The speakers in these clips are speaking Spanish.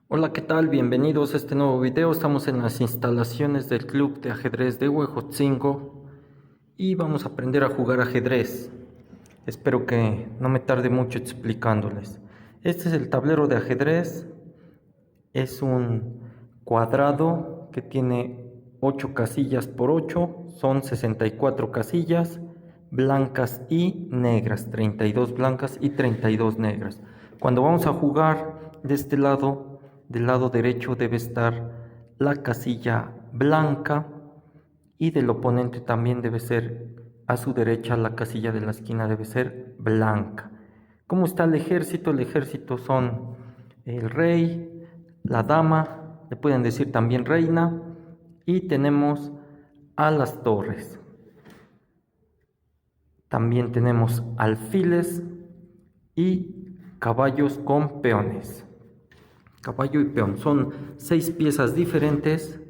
Hola, ¿qué tal? Bienvenidos a este nuevo video. Estamos en las instalaciones del Club de Ajedrez de Huejotzingo y vamos a aprender a jugar ajedrez. Espero que no me tarde mucho explicándoles. Este es el tablero de ajedrez. Es un cuadrado que tiene 8 casillas por 8. Son 64 casillas blancas y negras. 32 blancas y 32 negras. Cuando vamos a jugar de este lado, del lado derecho debe estar la casilla blanca y del oponente también debe ser a su derecha, la casilla de la esquina debe ser blanca. ¿Cómo está el ejército? El ejército son el rey, la dama, le pueden decir también reina, y tenemos a las torres. También tenemos alfiles y caballos con peones. Caballo y peón son 6 piezas diferentes.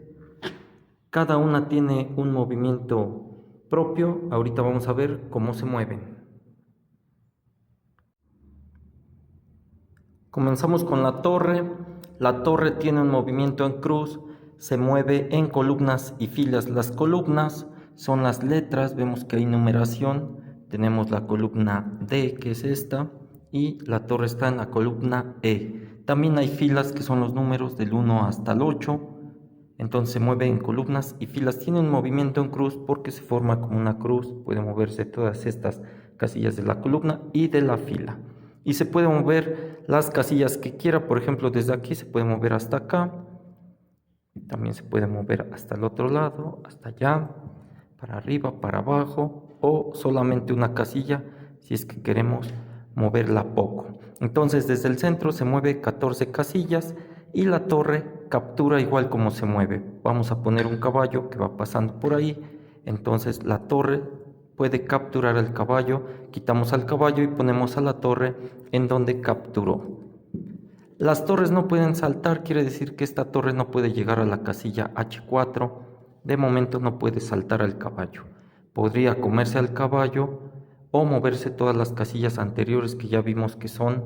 Cada una tiene un movimiento propio. Ahorita vamos a ver cómo se mueven. Comenzamos con la torre. La torre tiene un movimiento en cruz. Se mueve en columnas y filas. Las columnas son las letras. Vemos que hay numeración. Tenemos la columna D, que es esta, y la torre está en la columna E. También hay filas que son los números del 1 hasta el 8. Entonces se mueve en columnas y filas. Tiene un movimiento en cruz porque se forma como una cruz. Puede moverse todas estas casillas de la columna y de la fila. Y se puede mover las casillas que quiera. Por ejemplo, desde aquí se puede mover hasta acá. También se puede mover hasta el otro lado, hasta allá, para arriba, para abajo, o solamente una casilla si es que queremos moverla poco. Entonces desde el centro se mueve 14 casillas y la torre captura igual como se mueve. Vamos a poner un caballo que va pasando por ahí. Entonces la torre puede capturar al caballo. Quitamos al caballo y ponemos a la torre en donde capturó. Las torres no pueden saltar, quiere decir que esta torre no puede llegar a la casilla H4. De momento no puede saltar al caballo. Podría comerse al caballo o moverse todas las casillas anteriores que ya vimos que son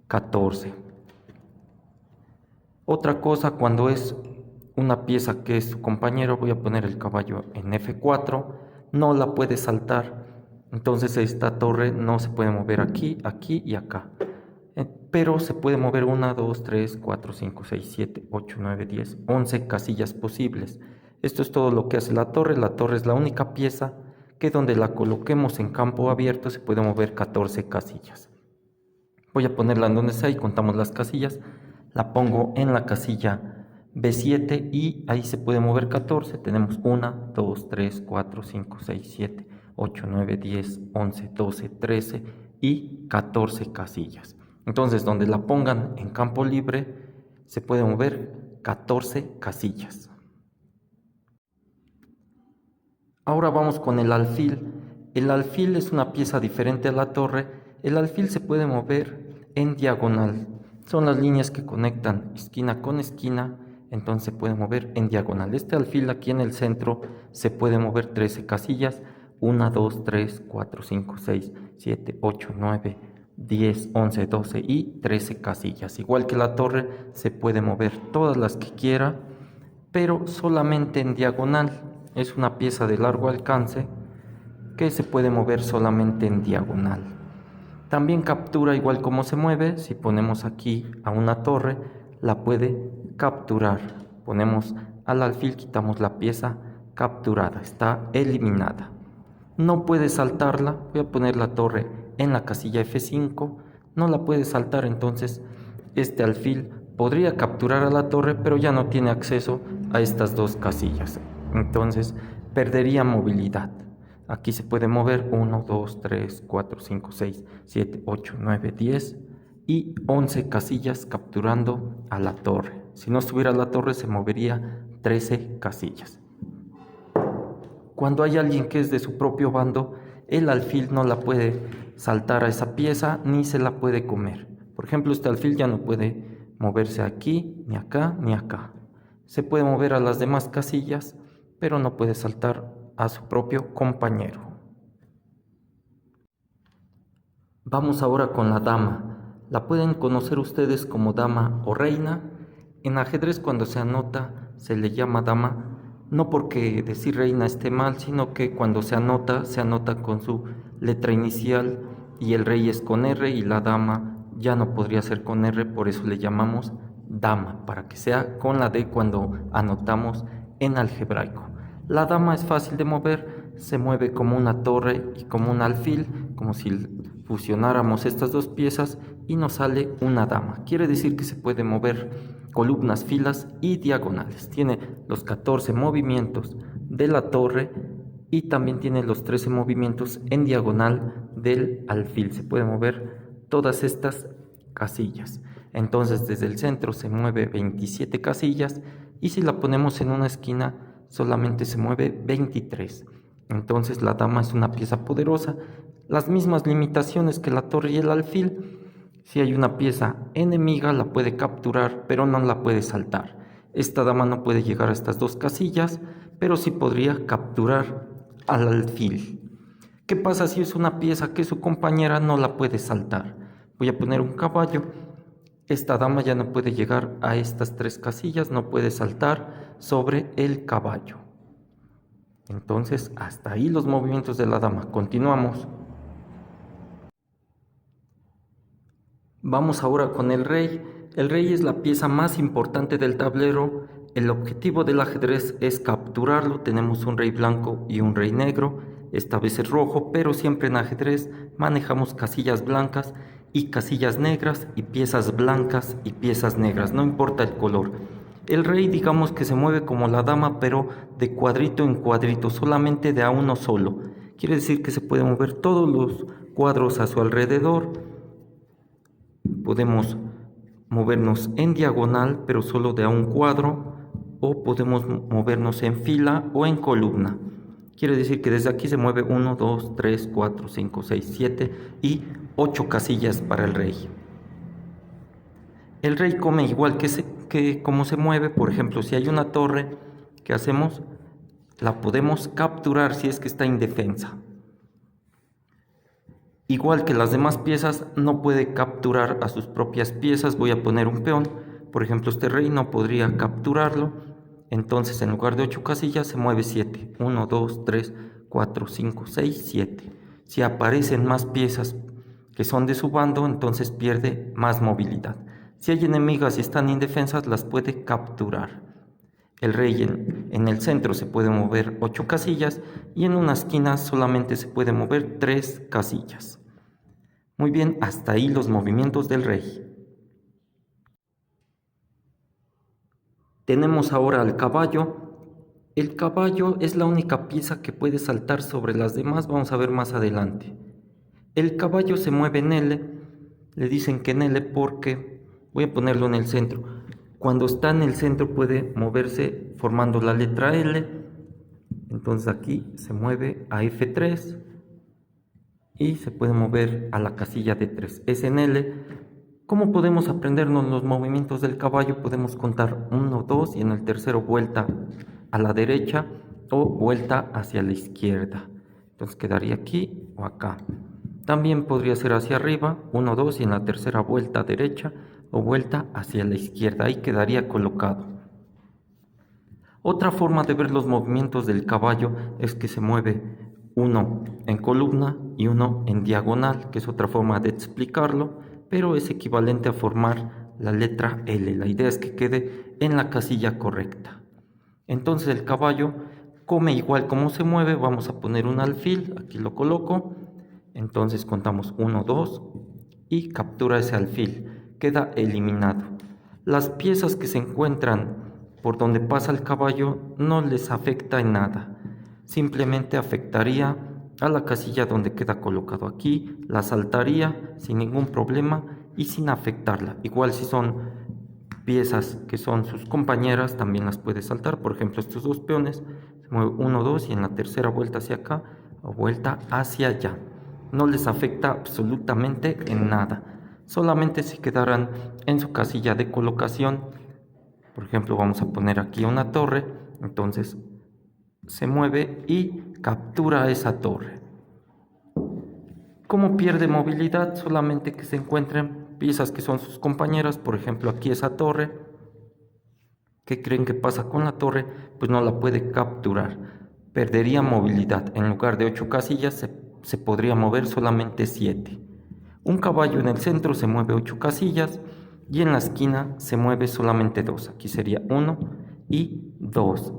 14. Otra cosa, cuando es una pieza que es su compañero, voy a poner el caballo en F4, no la puede saltar. Entonces esta torre no se puede mover aquí, aquí y acá. Pero se puede mover 1, 2, 3, 4, 5, 6, 7, 8, 9, 10, 11 casillas posibles. Esto es todo lo que hace la torre. La torre es la única pieza que donde la coloquemos en campo abierto se puede mover 14 casillas. Voy a ponerla en donde sea y contamos las casillas. La pongo en la casilla B7 y ahí se puede mover 14. Tenemos 1, 2, 3, 4, 5, 6, 7, 8, 9, 10, 11, 12, 13 y 14 casillas. Entonces, donde la pongan en campo libre, se puede mover 14 casillas. Ahora vamos con el alfil. El alfil es una pieza diferente a la torre. El alfil se puede mover en diagonal. Son las líneas que conectan esquina con esquina, entonces se puede mover en diagonal. Este alfil aquí en el centro se puede mover 13 casillas. 1, 2, 3, 4, 5, 6, 7, 8, 9, 10, 11, 12 y 13 casillas. Igual que la torre, se puede mover todas las que quiera, pero solamente en diagonal. Es una pieza de largo alcance que se puede mover solamente en diagonal. También captura igual como se mueve. Si ponemos aquí a una torre, la puede capturar. Ponemos al alfil, quitamos la pieza capturada, está eliminada. No puede saltarla. Voy a poner la torre en la casilla F5. No la puede saltar, entonces este alfil podría capturar a la torre, pero ya no tiene acceso a estas dos casillas. Entonces perdería movilidad. Aquí se puede mover 1, 2, 3, 4, 5, 6, 7, 8, 9, 10 y 11 casillas capturando a la torre. Si no estuviera la torre se movería 13 casillas. Cuando hay alguien que es de su propio bando, el alfil no la puede saltar a esa pieza ni se la puede comer. Por ejemplo, este alfil ya no puede moverse aquí, ni acá, ni acá. Se puede mover a las demás casillas, pero no puede saltar a su propio compañero. Vamos ahora con la dama. La pueden conocer ustedes como dama o reina. En ajedrez cuando se anota se le llama dama, no porque decir reina esté mal, sino que cuando se anota con su letra inicial y el rey es con R y la dama ya no podría ser con R, por eso le llamamos dama, para que sea con la D cuando anotamos en algebraico. La dama es fácil de mover, se mueve como una torre y como un alfil, como si fusionáramos estas dos piezas y nos sale una dama. Quiere decir que se puede mover columnas, filas y diagonales. Tiene los 14 movimientos de la torre y también tiene los 13 movimientos en diagonal del alfil. Se puede mover todas estas casillas. Entonces desde el centro se mueve 27 casillas y si la ponemos en una esquina solamente se mueve 23. Entonces la dama es una pieza poderosa, las mismas limitaciones que la torre y el alfil. Si hay una pieza enemiga la puede capturar, pero no la puede saltar. Esta dama no puede llegar a estas dos casillas, pero sí podría capturar al alfil. ¿Qué pasa si es una pieza que su compañera no la puede saltar? Voy a poner un caballo. Esta dama ya no puede llegar a estas tres casillas, no puede saltar sobre el caballo. Entonces, hasta ahí los movimientos de la dama. Continuamos. Vamos ahora con el rey. El rey es la pieza más importante del tablero. El objetivo del ajedrez es capturarlo. Tenemos un rey blanco y un rey negro. Esta vez es rojo, pero siempre en ajedrez manejamos casillas blancas y casillas negras y piezas blancas y piezas negras, no importa el color. El rey digamos que se mueve como la dama, pero de cuadrito en cuadrito, solamente de a uno solo. Quiere decir que se puede mover todos los cuadros a su alrededor. Podemos movernos en diagonal, pero solo de a un cuadro, o podemos movernos en fila o en columna. Quiere decir que desde aquí se mueve 1, 2, 3, 4, 5, 6, 7 y 8 casillas para el rey. El rey come igual que como se mueve. Por ejemplo, si hay una torre, ¿qué hacemos? La podemos capturar si es que está indefensa. Igual que las demás piezas, no puede capturar a sus propias piezas. Voy a poner un peón. Por ejemplo, este rey no podría capturarlo. Entonces, en lugar de 8 casillas, se mueve 7. 1, 2, 3, 4, 5, 6, 7. Si aparecen más piezas que son de su bando, entonces pierde más movilidad. Si hay enemigas y están indefensas, las puede capturar. El rey en el centro se puede mover 8 casillas y en una esquina solamente se puede mover 3 casillas. Muy bien, hasta ahí los movimientos del rey. Tenemos ahora al caballo. El caballo es la única pieza que puede saltar sobre las demás, vamos a ver más adelante. El caballo se mueve en L, le dicen que en L porque, voy a ponerlo en el centro, cuando está en el centro puede moverse formando la letra L, entonces aquí se mueve a F3 y se puede mover a la casilla de 3, es en L. ¿Cómo podemos aprendernos los movimientos del caballo? Podemos contar 1, 2 y en el tercero vuelta a la derecha o vuelta hacia la izquierda. Entonces quedaría aquí o acá. También podría ser hacia arriba, 1, 2 y en la tercera vuelta derecha o vuelta hacia la izquierda. Ahí quedaría colocado. Otra forma de ver los movimientos del caballo es que se mueve uno en columna y uno en diagonal, que es otra forma de explicarlo, pero es equivalente a formar la letra L. La idea es que quede en la casilla correcta. Entonces el caballo come igual como se mueve. Vamos a poner un alfil, aquí lo coloco. Entonces contamos 1, 2 y captura ese alfil. Queda eliminado. Las piezas que se encuentran por donde pasa el caballo no les afecta en nada. Simplemente afectaría a la casilla donde queda colocado aquí, la saltaría sin ningún problema y sin afectarla. Igual si son piezas que son sus compañeras, también las puede saltar. Por ejemplo, estos dos peones, se mueve 1, 2 y en la tercera vuelta hacia acá o vuelta hacia allá. No les afecta absolutamente en nada. Solamente se quedarán en su casilla de colocación. Por ejemplo, vamos a poner aquí una torre, entonces se mueve y captura esa torre. ¿Cómo pierde movilidad? Solamente que se encuentren piezas que son sus compañeras, por ejemplo aquí esa torre, ¿Qué creen que pasa con la torre? Pues no la puede capturar. Perdería movilidad. En lugar de 8 casillas se podría mover solamente 7. Un caballo en el centro se mueve 8 casillas y en la esquina se mueve solamente 2. Aquí sería 1 y 2.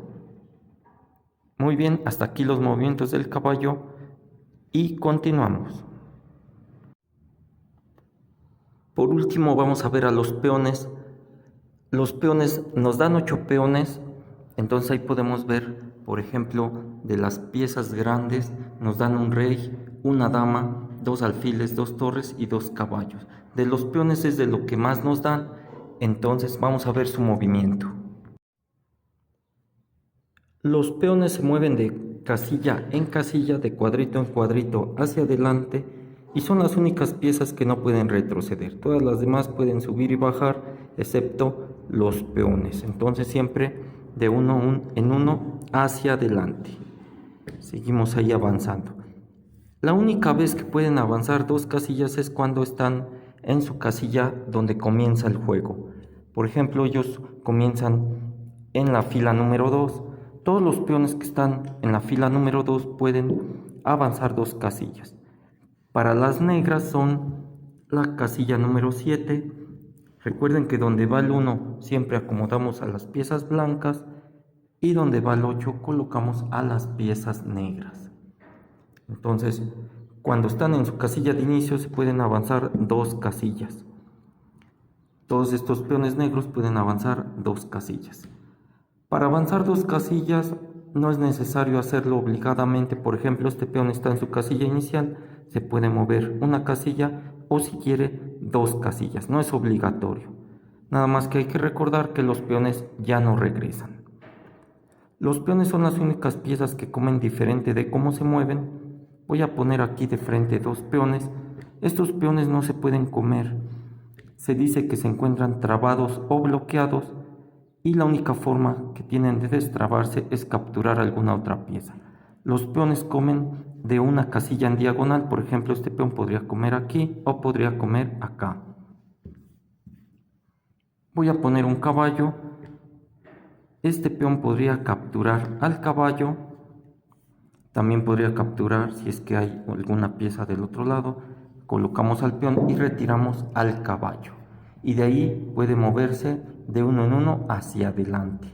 Muy bien, hasta aquí los movimientos del caballo y continuamos. Por último vamos a ver a los peones. Los peones nos dan 8 peones, entonces ahí podemos ver, por ejemplo, de las piezas grandes nos dan un rey, una dama, 2 alfiles, 2 torres y 2 caballos. De los peones es de lo que más nos dan, entonces vamos a ver su movimiento. Los peones se mueven de casilla en casilla, de cuadrito en cuadrito hacia adelante y son las únicas piezas que no pueden retroceder. Todas las demás pueden subir y bajar, excepto los peones. Entonces siempre de uno en uno hacia adelante. Seguimos ahí avanzando. La única vez que pueden avanzar 2 casillas es cuando están en su casilla donde comienza el juego. Por ejemplo, ellos comienzan en la fila número 2. Todos los peones que están en la fila número 2 pueden avanzar 2 casillas. Para las negras son la casilla número 7. Recuerden que donde va el 1 siempre acomodamos a las piezas blancas y donde va el 8 colocamos a las piezas negras. Entonces, cuando están en su casilla de inicio se pueden avanzar 2 casillas. Todos estos peones negros pueden avanzar 2 casillas. Para avanzar 2 casillas no es necesario hacerlo obligadamente. Por ejemplo, este peón está en su casilla inicial, se puede mover una casilla o si quiere 2 casillas. No es obligatorio. Nada más que hay que recordar que los peones ya no regresan. Los peones son las únicas piezas que comen diferente de cómo se mueven. Voy a poner aquí de frente 2 peones. Estos peones no se pueden comer. Se dice que se encuentran trabados o bloqueados y la única forma que tienen de destrabarse es capturar alguna otra pieza. Los peones comen de una casilla en diagonal. Por ejemplo, este peón podría comer aquí o podría comer acá. Voy a poner un caballo. Este peón podría capturar al caballo. También podría capturar si es que hay alguna pieza del otro lado. Colocamos al peón y retiramos al caballo. Y de ahí puede moverse de uno en uno hacia adelante.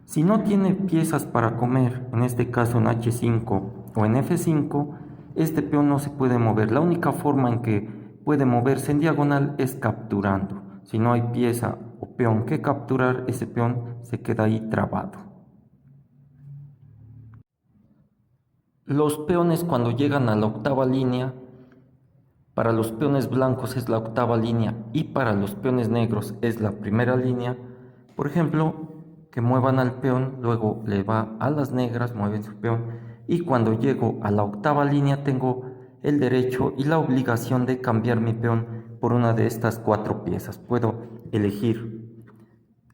Si no tiene piezas para comer, en este caso en H5 o en F5, este peón no se puede mover. La única forma en que puede moverse en diagonal es capturando. Si no hay pieza o peón que capturar, ese peón se queda ahí trabado. Los peones cuando llegan a la octava línea, para los peones blancos es la octava línea y para los peones negros es la primera línea. Por ejemplo, que muevan al peón, luego le va a las negras, mueven su peón y cuando llego a la octava línea tengo el derecho y la obligación de cambiar mi peón por una de estas 4 piezas. Puedo elegir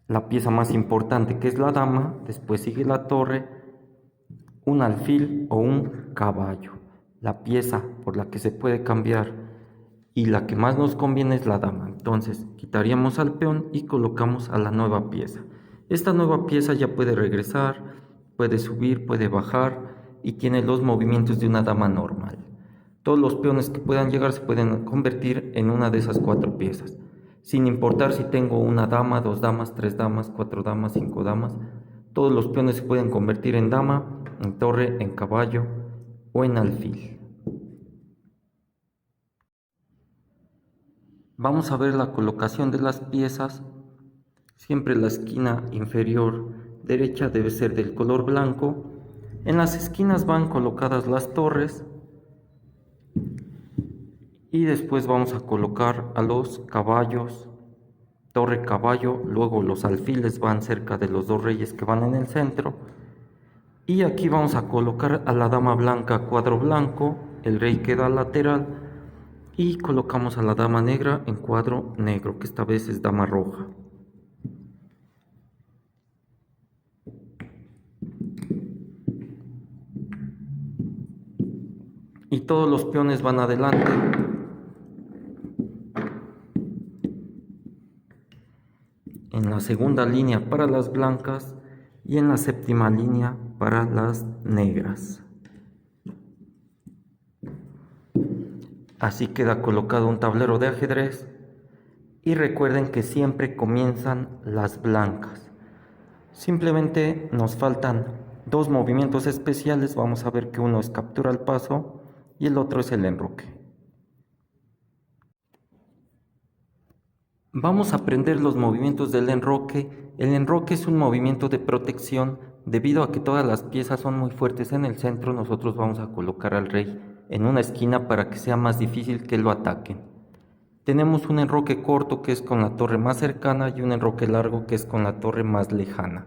la pieza más importante que es la dama, después sigue la torre, un alfil o un caballo. La pieza por la que se puede cambiar y la que más nos conviene es la dama. Entonces quitaríamos al peón y colocamos a la nueva pieza. Esta nueva pieza ya puede regresar, puede subir, puede bajar y tiene los movimientos de una dama normal. Todos los peones que puedan llegar se pueden convertir en una de esas 4 piezas, sin importar si tengo una dama, 2 damas, 3 damas, 4 damas, 5 damas. Todos los peones se pueden convertir en dama, en torre, en caballo o en alfil. Vamos a ver la colocación de las piezas. Siempre la esquina inferior derecha debe ser del color blanco. En las esquinas van colocadas las torres y después vamos a colocar a los caballos, torre, caballo, luego los alfiles van cerca de los 2 reyes que van en el centro y aquí vamos a colocar a la dama blanca, cuadro blanco, el rey queda lateral y colocamos a la dama negra en cuadro negro, que esta vez es dama roja. Y todos los peones van adelante. en la segunda línea para las blancas y en la séptima línea para las negras. Así queda colocado un tablero de ajedrez y recuerden que siempre comienzan las blancas. Simplemente nos faltan dos movimientos especiales. Vamos a ver que uno es captura al paso y el otro es el enroque. Vamos a aprender los movimientos del enroque. El enroque es un movimiento de protección. Debido a que todas las piezas son muy fuertes en el centro, nosotros vamos a colocar al rey en una esquina para que sea más difícil que lo ataquen. Tenemos un enroque corto que es con la torre más cercana y un enroque largo que es con la torre más lejana.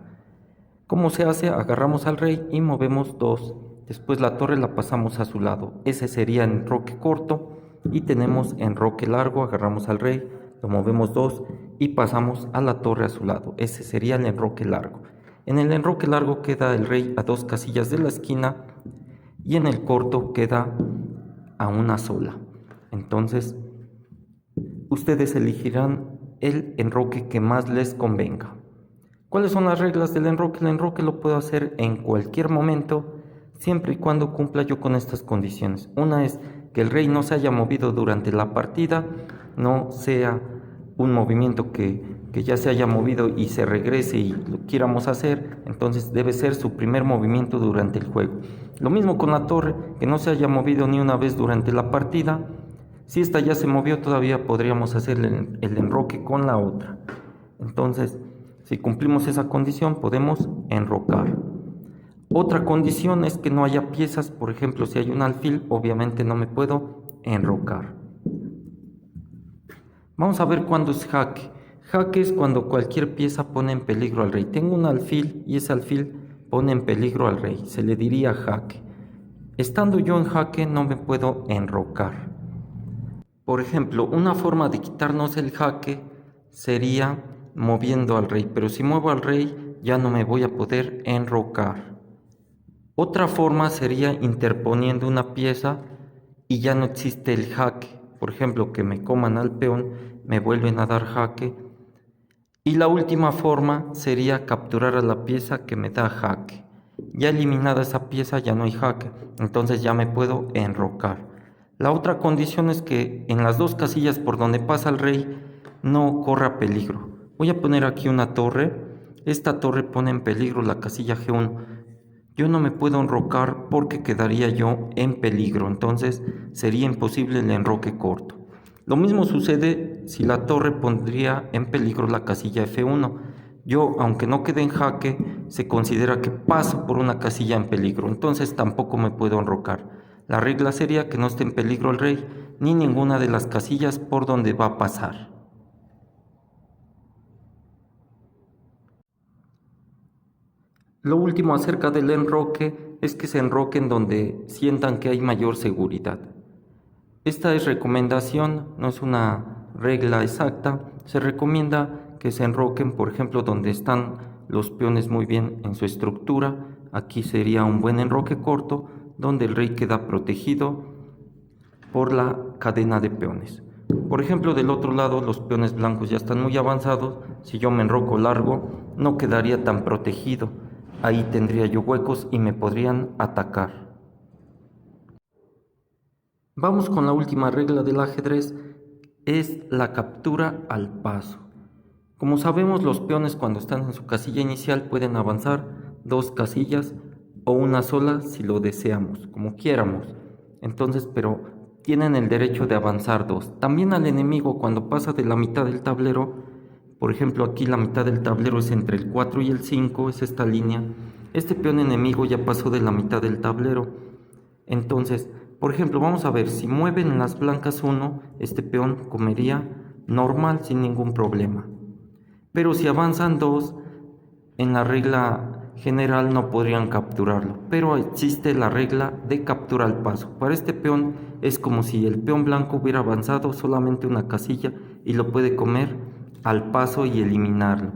¿Cómo se hace? Agarramos al rey y movemos dos. Después la torre la pasamos a su lado. Ese sería el enroque corto. Y tenemos enroque largo, agarramos al rey, lo movemos dos y pasamos a la torre a su lado. Ese sería el enroque largo. En el enroque largo queda el rey a dos casillas de la esquina y en el corto queda a una sola. Entonces, ustedes elegirán el enroque que más les convenga. ¿Cuáles son las reglas del enroque? El enroque lo puedo hacer en cualquier momento, siempre y cuando cumpla yo con estas condiciones. Una es que el rey no se haya movido durante la partida, no sea un movimiento que ya se haya movido y se regrese y lo quieramos hacer, entonces debe ser su primer movimiento durante el juego. Lo mismo con la torre, que no se haya movido ni una vez durante la partida. Si esta ya se movió, todavía podríamos hacer el enroque con la otra. Entonces, si cumplimos esa condición, podemos enrocar. Otra condición es que no haya piezas. Por ejemplo, si hay un alfil, obviamente no me puedo enrocar. Vamos a ver cuándo es jaque. Jaque es cuando cualquier pieza pone en peligro al rey. Tengo un alfil y ese alfil pone en peligro al rey. Se le diría jaque. Estando yo en jaque, no me puedo enrocar. Por ejemplo, una forma de quitarnos el jaque sería moviendo al rey, pero si muevo al rey ya no me voy a poder enrocar. Otra forma sería interponiendo una pieza y ya no existe el jaque. Por ejemplo, que me coman al peón, me vuelven a dar jaque. Y la última forma sería capturar a la pieza que me da jaque. Ya eliminada esa pieza ya no hay jaque, entonces ya me puedo enrocar. La otra condición es que en las dos casillas por donde pasa el rey no corra peligro. Voy a poner aquí una torre. Esta torre pone en peligro la casilla G1. Yo no me puedo enrocar porque quedaría yo en peligro, entonces sería imposible el enroque corto. Lo mismo sucede si la torre pondría en peligro la casilla F1. Yo, aunque no quede en jaque, se considera que paso por una casilla en peligro, entonces tampoco me puedo enrocar. La regla sería que no esté en peligro el rey ni ninguna de las casillas por donde va a pasar. Lo último acerca del enroque es que se enroquen donde sientan que hay mayor seguridad. Esta es recomendación, no es una regla exacta. Se recomienda que se enroquen, por ejemplo, donde están los peones muy bien en su estructura. Aquí sería un buen enroque corto, donde el rey queda protegido por la cadena de peones. Por ejemplo, del otro lado, los peones blancos ya están muy avanzados. Si yo me enroco largo, no quedaría tan protegido. Ahí tendría yo huecos y me podrían atacar. Vamos con la última regla del ajedrez, es la captura al paso. Como sabemos, los peones cuando están en su casilla inicial pueden avanzar dos casillas o una sola si lo deseamos, como quieramos. Entonces, pero tienen el derecho de avanzar dos. También al enemigo cuando pasa de la mitad del tablero, por ejemplo aquí la mitad del tablero es entre el 4 y el 5, es esta línea. Este peón enemigo ya pasó de la mitad del tablero. Entonces, por ejemplo, vamos a ver, si mueven las blancas 1, este peón comería normal sin ningún problema. Pero si avanzan 2, en la regla general no podrían capturarlo. Pero existe la regla de captura al paso. Para este peón es como si el peón blanco hubiera avanzado solamente una casilla y lo puede comer al paso y eliminarlo.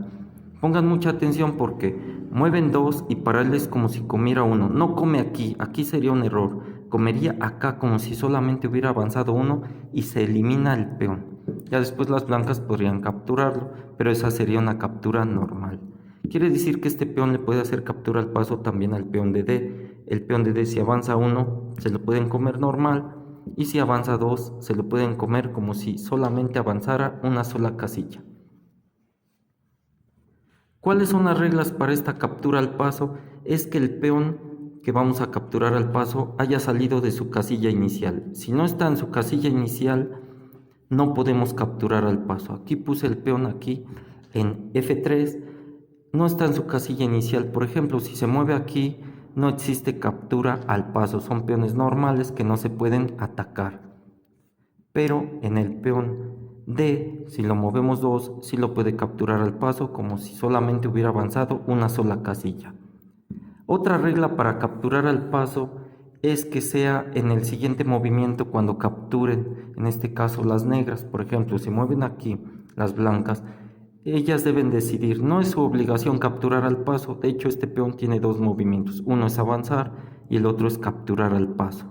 Pongan mucha atención porque mueven 2 y para él es como si comiera 1. No come aquí, aquí sería un error. Comería acá como si solamente hubiera avanzado 1 y se elimina el peón. Ya después las blancas podrían capturarlo, pero esa sería una captura normal. Quiere decir que este peón le puede hacer captura al paso también al peón de D. El peón de D, si avanza 1, se lo pueden comer normal, y si avanza 2, se lo pueden comer como si solamente avanzara una sola casilla. ¿Cuáles son las reglas para esta captura al paso? Es que el peón que vamos a capturar al paso haya salido de su casilla inicial. Si no está en su casilla inicial, no podemos capturar al paso. Aquí puse el peón aquí en F3, no está en su casilla inicial. Por ejemplo, si se mueve aquí, no existe captura al paso. Son peones normales que no se pueden atacar. Pero en el peón D, si lo movemos 2, sí lo puede capturar al paso como si solamente hubiera avanzado una sola casilla. Otra regla para capturar al paso es que sea en el siguiente movimiento cuando capturen, en este caso las negras. Por ejemplo, si mueven aquí las blancas, ellas deben decidir, no es su obligación capturar al paso. De hecho, este peón tiene dos movimientos, uno es avanzar y el otro es capturar al paso.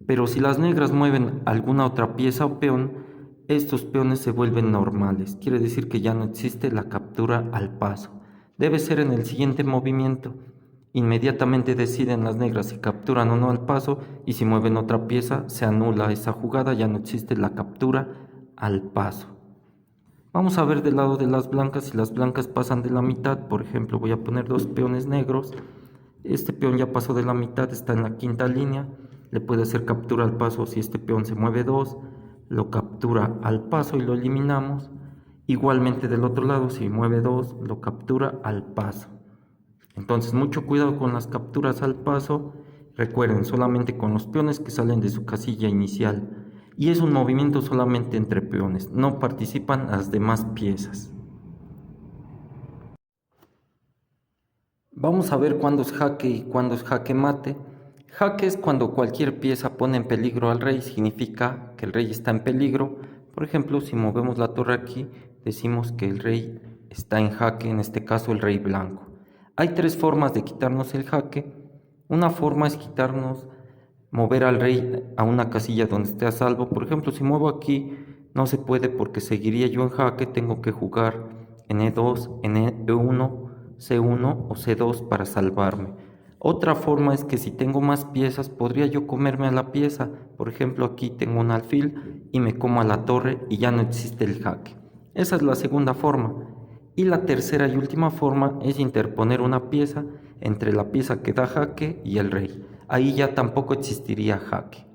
Pero si las negras mueven alguna otra pieza o peón, estos peones se vuelven normales. Quiere decir que ya no existe la captura al paso. Debe ser en el siguiente movimiento. Inmediatamente deciden las negras si capturan o no al paso, y si mueven otra pieza se anula esa jugada, ya no existe la captura al paso. Vamos a ver del lado de las blancas. Si las blancas pasan de la mitad, por ejemplo, voy a poner dos peones negros. Este peón ya pasó de la mitad, está en la quinta línea. Le puede hacer captura al paso si este peón se mueve 2, lo captura al paso y lo eliminamos. Igualmente del otro lado, si mueve 2, lo captura al paso. Entonces mucho cuidado con las capturas al paso. Recuerden, solamente con los peones que salen de su casilla inicial. Y es un movimiento solamente entre peones, no participan las demás piezas. Vamos a ver cuándo es jaque y cuándo es jaque mate. Jaque es cuando cualquier pieza pone en peligro al rey, significa que el rey está en peligro. Por ejemplo, si movemos la torre aquí, decimos que el rey está en jaque, en este caso el rey blanco. Hay tres formas de quitarnos el jaque. Una forma es mover al rey a una casilla donde esté a salvo. Por ejemplo, si muevo aquí, no se puede porque seguiría yo en jaque, tengo que jugar en E2, en E1, C1 o C2 para salvarme. Otra forma es que si tengo más piezas, podría yo comerme a la pieza. Por ejemplo, aquí tengo un alfil y me como a la torre y ya no existe el jaque. Esa es la segunda forma. Y la tercera y última forma es interponer una pieza entre la pieza que da jaque y el rey. Ahí ya tampoco existiría jaque.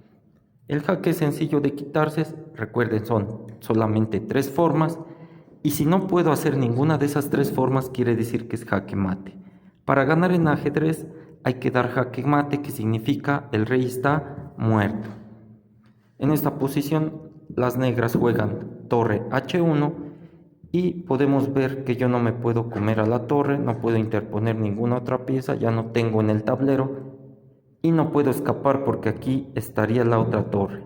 El jaque es sencillo de quitarse, recuerden, son solamente tres formas, y si no puedo hacer ninguna de esas tres formas, quiere decir que es jaque mate. Para ganar en ajedrez hay que dar jaque mate, que significa el rey está muerto. En esta posición las negras juegan torre H1 y podemos ver que yo no me puedo comer a la torre, no puedo interponer ninguna otra pieza, ya no tengo en el tablero y no puedo escapar porque aquí estaría la otra torre.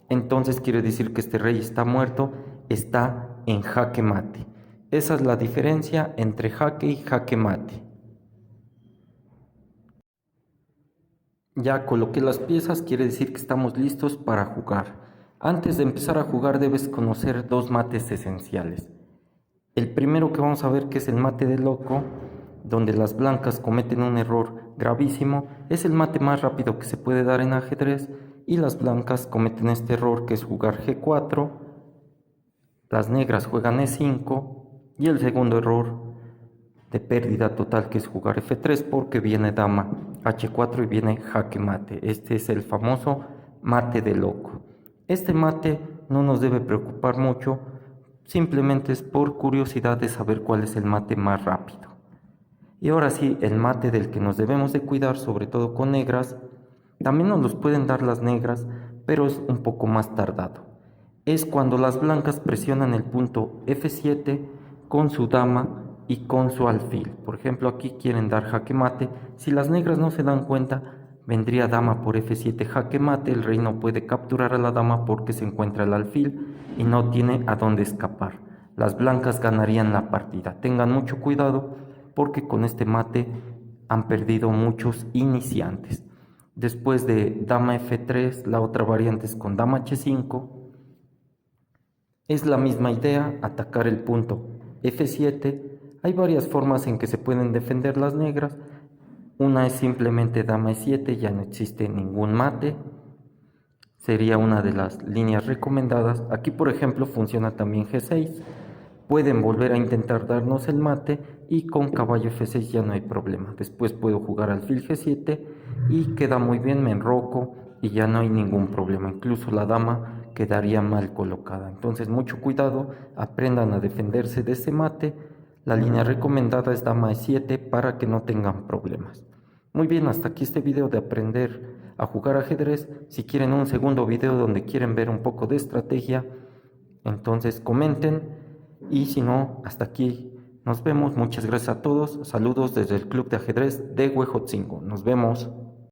Entonces quiere decir que este rey está muerto, está en jaque mate. Esa es la diferencia entre jaque y jaque mate. Ya coloqué las piezas, quiere decir que estamos listos para jugar. Antes de empezar a jugar debes conocer dos mates esenciales. El primero que vamos a ver, que es el mate de loco, donde las blancas cometen un error gravísimo, es el mate más rápido que se puede dar en ajedrez, y las blancas cometen este error que es jugar G4, las negras juegan E5 y el segundo error de pérdida total que es jugar F3 porque viene dama H4 y viene jaque mate. Este es el famoso mate de loco. Este mate no nos debe preocupar mucho, simplemente es por curiosidad de saber cuál es el mate más rápido. Y ahora sí, el mate del que nos debemos de cuidar, sobre todo con negras, también nos los pueden dar las negras, pero es un poco más tardado. Es cuando las blancas presionan el punto F7 con su dama y con su alfil. Por ejemplo, aquí quieren dar jaque mate. Si las negras no se dan cuenta, vendría dama por F7 jaque mate. El rey no puede capturar a la dama porque se encuentra el alfil y no tiene a dónde escapar. Las blancas ganarían la partida. Tengan mucho cuidado porque con este mate han perdido muchos iniciantes. Después de dama F3, la otra variante es con dama H5 Es la misma idea atacar el punto F7. Hay varias formas en que se pueden defender las negras. Una es simplemente dama E7, ya no existe ningún mate. Sería una de las líneas recomendadas. Aquí por ejemplo funciona también G6. Pueden volver a intentar darnos el mate y con caballo F6 ya no hay problema. Después puedo jugar alfil G7 y queda muy bien, me enroco y ya no hay ningún problema. Incluso la dama quedaría mal colocada. Entonces mucho cuidado, aprendan a defenderse de ese mate. La línea recomendada es dama E7 para que no tengan problemas. Muy bien, hasta aquí este video de aprender a jugar ajedrez. Si quieren un segundo video donde quieren ver un poco de estrategia, entonces comenten, y si no, hasta aquí nos vemos. Muchas gracias a todos. Saludos desde el Club de Ajedrez de Huejotzingo. Nos vemos.